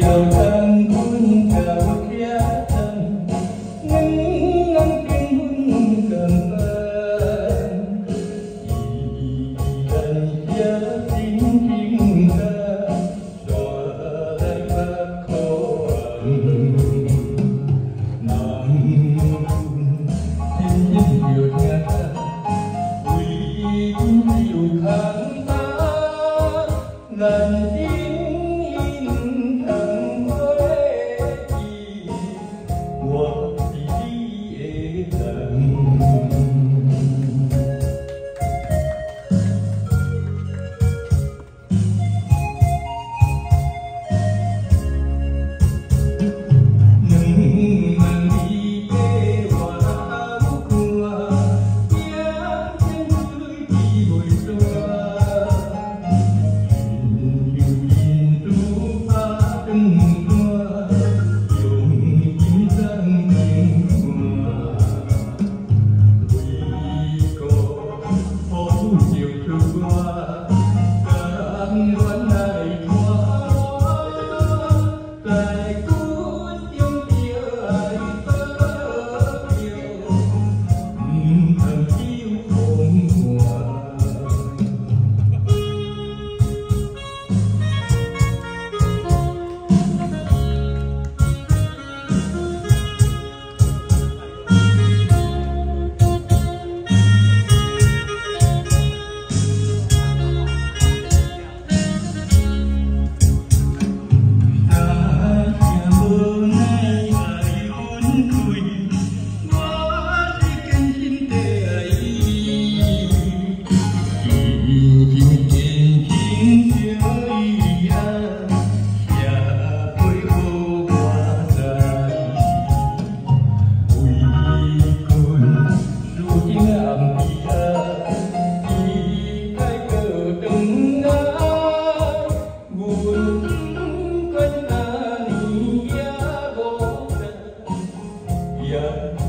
đầu tháng cuốn chào khía thân ngân ngân kinh cầm ban gần nhớ tin kinh ca đòi lại bác khó nam thiên nhiên yêu ngã quy tín yêu kháng ta ngàn tiếng in thẳng với chị của chị em yeah.